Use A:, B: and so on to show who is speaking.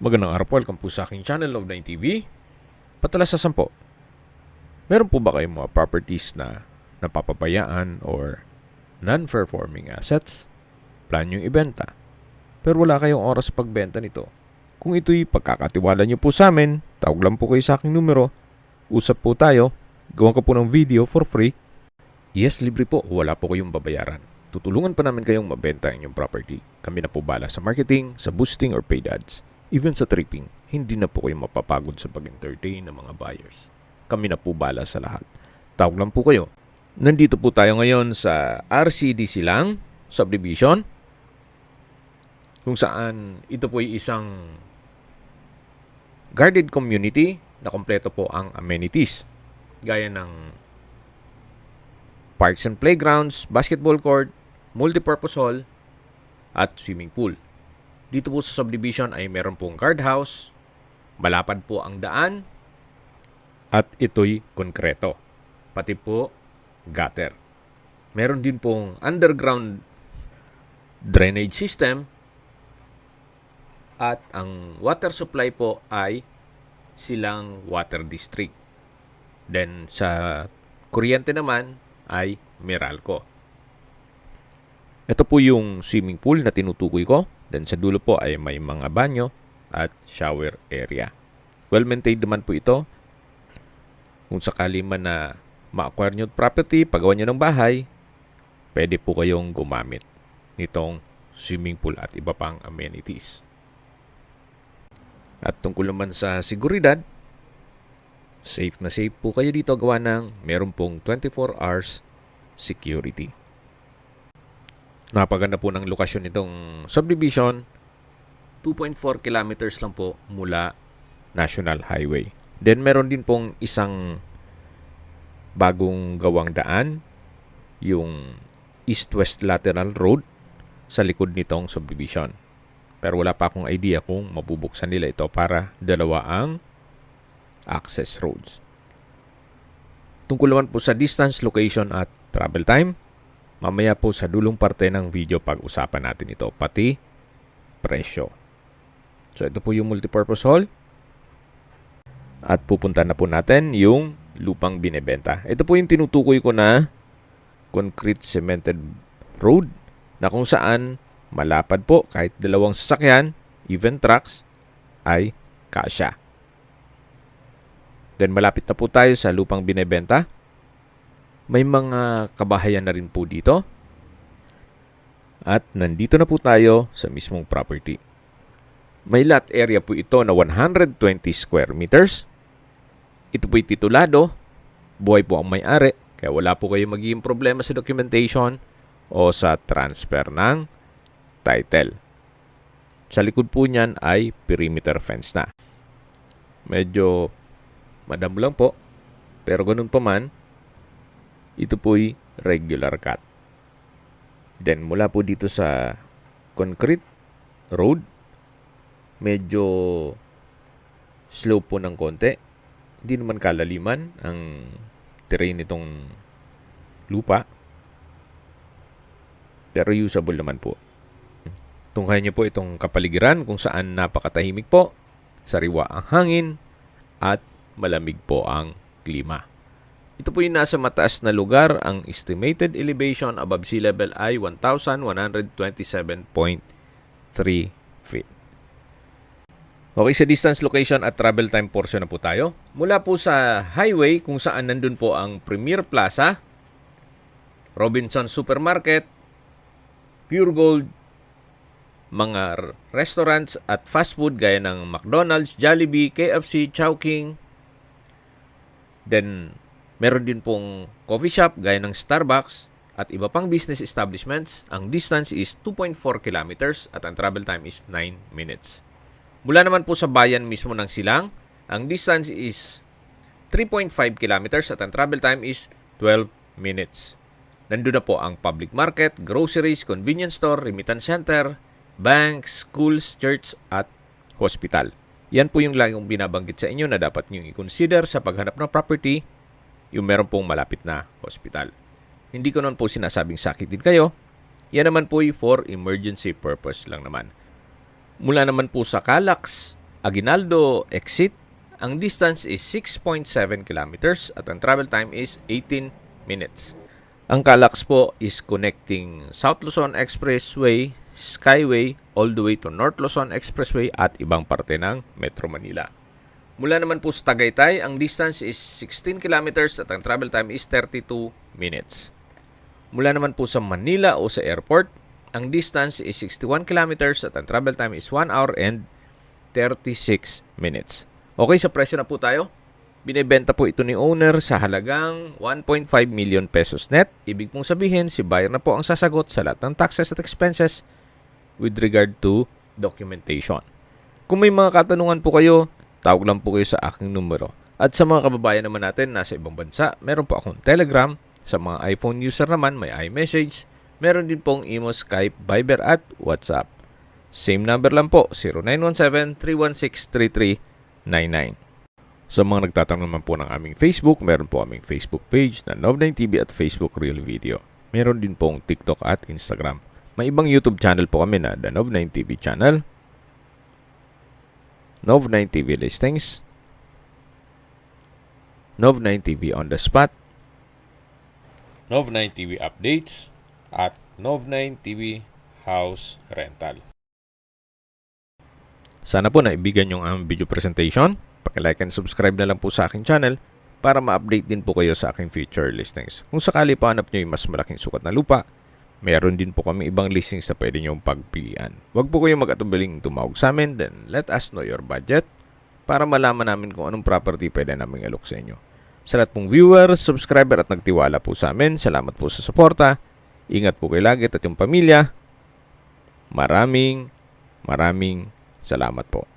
A: Magandang araw po, welcome po sa aking channel, Love9 TV. Patalasasan po, meron po ba kayong mga properties na napapabayaan or non-performing assets? Plan yung ibenta, pero wala kayong oras pagbenta nito. Kung ito'y pagkakatiwala nyo po sa amin, tawag lang po kayo sa aking numero, usap po tayo, gawan ko po ng video for free. Yes, libre po, wala po kayong babayaran. Tutulungan pa namin kayong mabenta ang inyong property. Kami na po bala sa marketing, sa boosting or paid ads. Even sa tripping, hindi na po kayo mapapagod sa pag-entertain ng mga buyers. Kami na po bala sa lahat. Tawag lang po kayo. Nandito po tayo ngayon sa RCD Silang Subdivision, kung saan ito po ay isang guarded community na kompleto po ang amenities. Gaya ng parks and playgrounds, basketball court, multipurpose hall, at swimming pool. Dito po sa subdivision ay meron pong guardhouse, malapad po ang daan, at ito'y konkreto. Pati po gutter. Meron din pong underground drainage system, at ang water supply po ay Silang Water District. Then sa kuryente naman ay Meralco. Ito po yung swimming pool na tinutukoy ko. Then sa dulo po ay may mga banyo at shower area. Well-maintained naman po ito. Kung sakali man na ma-acquire nyo property, pagawa nyo ng bahay, pwede po kayong gumamit nitong swimming pool at iba pang amenities. At tungkol naman sa seguridad, safe na safe po kayo dito gawa ng meron pong 24 hours security. Napaganda po ng lokasyon nitong subdivision. 2.4 kilometers lang po mula National Highway. Then meron din pong isang bagong gawang daan, yung east-west lateral road sa likod nitong subdivision. Pero wala pa akong idea kung mabubuksan nila ito para dalawa ang access roads. Tungkol naman po sa distance, location at travel time, mamaya po sa dulong parte ng video pag-usapan natin ito, pati presyo. So ito po yung multipurpose hall. At pupunta na po natin yung lupang binebenta. Ito po yung tinutukoy ko na concrete cemented road na kung saan malapad po kahit dalawang sasakyan, even trucks, ay kasya. Then malapit na po tayo sa lupang binebenta. May mga kabahayan na rin po dito. At nandito na po tayo sa mismong property. May lot area po ito na 120 square meters. Ito po'y titulado. Buhay po ang may-ari. Kaya wala po kayong magiging problema sa documentation o sa transfer ng title. Sa likod po niyan ay perimeter fence na. Medyo madam lang po. Pero ganun pa man, ito po'y regular cut. Then mula po dito sa concrete road, medyo slope po ng konti. Hindi naman kalaliman ang terrain nitong lupa. Pero usable naman po. Tunghayan niyo po itong kapaligiran kung saan napakatahimik po, sariwa ang hangin, at malamig po ang klima. Ito po yung nasa mataas na lugar. Ang estimated elevation above sea level ay 1,127.3 feet. Okay, sa distance, location at travel time portion na po tayo. Mula po sa highway kung saan nandun po ang Premier Plaza, Robinson Supermarket, Pure Gold, mga restaurants at fast food gaya ng McDonald's, Jollibee, KFC, Chowking. Then meron din pong coffee shop gaya ng Starbucks at iba pang business establishments. Ang distance is 2.4 kilometers at ang travel time is 9 minutes. Mula naman po sa bayan mismo ng Silang, ang distance is 3.5 kilometers at ang travel time is 12 minutes. Nandun na po ang public market, groceries, convenience store, remittance center, banks, schools, church at hospital. Yan po yung laging binabanggit sa inyo na dapat nyo i-consider sa paghanap ng property, yung meron pong malapit na hospital. Hindi ko naman po sinasabing sakitin kayo. Yan naman po for emergency purpose lang naman. Mula naman po sa Calax, Aguinaldo exit, ang distance is 6.7 kilometers at ang travel time is 18 minutes. Ang Calax po is connecting South Luzon Expressway, Skyway, all the way to North Luzon Expressway at ibang parte ng Metro Manila. Mula naman po sa Tagaytay, ang distance is 16 kilometers at ang travel time is 32 minutes. Mula naman po sa Manila o sa airport, ang distance is 61 kilometers at ang travel time is 1 hour and 36 minutes. Okay, sa presyo na po tayo. Binebenta po ito ni owner sa halagang 1.5 million pesos net. Ibig pong sabihin, si buyer na po ang sasagot sa lahat ng taxes at expenses with regard to documentation. Kung may mga katanungan po kayo, tawag lang po kayo sa aking numero. At sa mga kababayan naman natin nasa ibang bansa, meron po akong Telegram. Sa mga iPhone user naman, may iMessage. Meron din pong Imo, Skype, Viber at WhatsApp. Same number lang po, 0917-316-3399. Sa mga nagtatanong naman po ng aming Facebook, meron po aming Facebook page na Nov9TV at Facebook Real Video. Meron din pong TikTok at Instagram. May ibang YouTube channel po kami na The Nov9TV Channel, Nov9TV Listings, Nov9TV On The Spot, Nov9TV Updates, at Nov9TV House Rental. Sana po naibigan yung aming video presentation. Paki-like and subscribe na lang po sa aking channel para ma-update din po kayo sa aking future listings. Kung sakali pa hanap nyo yung mas malaking sukat na lupa, meron din po kami ibang listings na pwede nyong pagpilian. Huwag po kayong mag-atubiling tumawag sa amin, then let us know your budget para malaman namin kung anong property pwede namin alok sa inyo. Sa lahat pong viewers, subscriber at nagtiwala po sa amin, salamat po sa suporta. Ingat po kayo lagi at yung pamilya. Maraming salamat po.